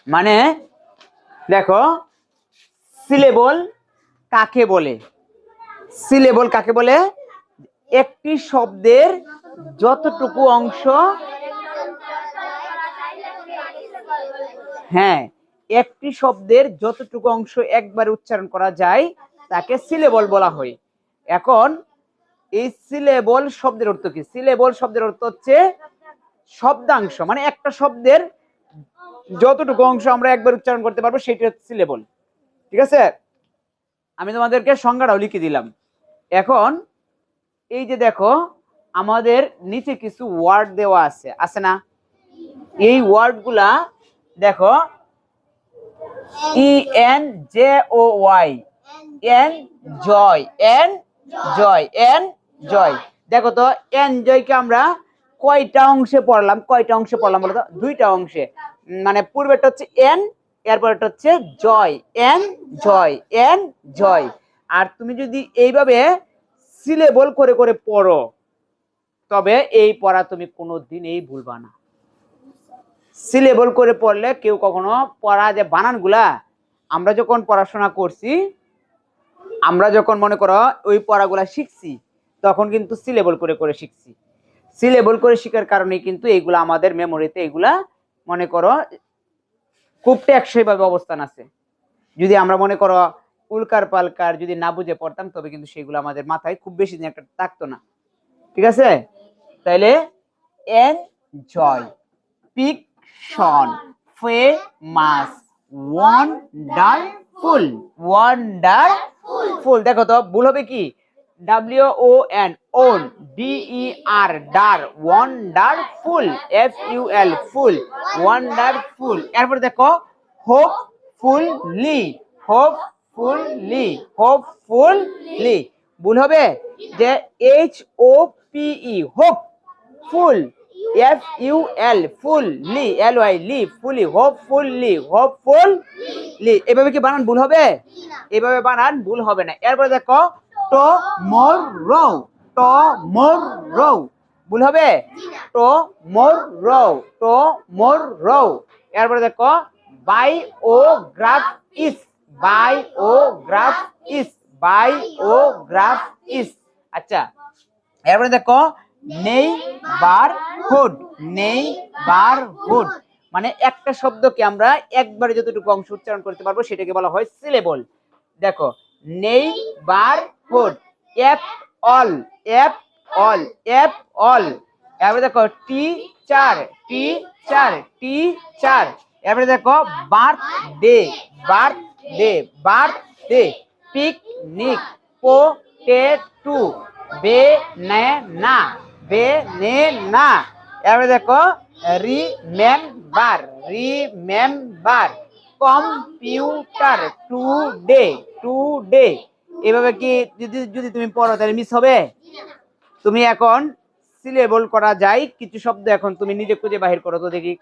মানে দেখো সিলেবল কাকে বলে? সিলেবল কাকে বলে? একটি শব্দের যতটুকু অংশ, হ্যাঁ, একটি শব্দের যতটুকু অংশ একবার উচ্চারণ করা যায় তাকে সিলেবল বলা হয়। এখন এই সিলেবল শব্দের অর্থ কি? সিলেবল শব্দের অর্থ হচ্ছে শব্দাংশ, মানে একটা শব্দের যতটুকু অংশ আমরা একবার উচ্চারণ করতে পারবো সেটি হচ্ছে সিলেবল। ঠিক আছে, আমি তোমাদেরকে সংজ্ঞাটাও লিখে দিলাম। এখন এই যে দেখো আমাদের নিচে কিছু ওয়ার্ড দেওয়া আছে, আছে না? এই ওয়ার্ডগুলা দেখো EN JOY, এন জয়, এন জয়, এন জয়। দেখো তো এনজয়কে আমরা কয়টা অংশে পড়লাম? কয়টা অংশে পড়লাম বলো তো? দুইটা অংশে। মানে পূর্বেরটা হচ্ছে এন, এরপরটা হচ্ছে জয়, এন জয়, এন জয়। আর তুমি যদি এইভাবে সিলেবল করে করে পড়ো তবে এই পড়া তুমি কোনোদিনই ভুলবা না। সিলেবল করে পড়লে কেউ কখনো পড়া যে বানানগুলা আমরা যখন পড়াশোনা করছি, আমরা যখন মনে করো ওই পড়াগুলা শিখছি তখন কিন্তু সিলেবল করে করে শিখছি। সিলেবল করে শেখার কারণে কিন্তু এইগুলা আমাদের মেমোরিতে এগুলা মনে করো খুব টেকসই ভাবে অবস্থান আছে। যদি আমরা মনে করো উল্কার পালকার যদি না বুঝে পড়তাম তবে কিন্তু সেগুলো আমাদের মাথায় খুব বেশি দিন একটা থাকতো না। ঠিক আছে, তাইলে enjoy, fiction, famous, wonderful, wonderful. দেখো তো ভুল হবে কি? WON, ওন, DER, ডার, ওয়ান্ডারফুল, FUL, ফুল, ওয়ান্ডারফুল। এরপর দেখো হোপফুলি, হোপফুলি, হোপফুলি। ভুল হবে যে HOPE, hope, full, FUL, full, লি, LY, লি, ফুলি, হোপফুলি, হোপফুলি। এভাবে কি বানান ভুল হবে? এভাবে বানান ভুল হবে না। এরপরে দেখো টমরো, টমরো। ভুল হবে? Tomorrow, tomorrow. এরপরে দেখো বায়োগ্রাফিস, বায়োগ্রাফিস, বায়োগ্রাফিস। আচ্ছা, এরপরে দেখো নেইবারহুড, নেইবারহুড। মানে একটা শব্দকে আমরা একবারে যতটুকু অংশ উচ্চারণ করতে পারবো সেটাকে বলা হয় সিলেবল। দেখো neighbourhood, F all, F all, F all. এরপরে দেখো টিচার, টিচার, টিচার। এরপরে দেখো birthday, birthday, birthday. Picnic, potato, banana, banana. এরপরে দেখো remember, remember. Computer, today, today. এভাবে কি যদি যদি তুমি পড়ো তাহলে মিস হবে? তুমি এখন সিলেবল করা যায় কিছু শব্দ এখন তুমি নিজে খুঁজে বাহির করো তো দেখি।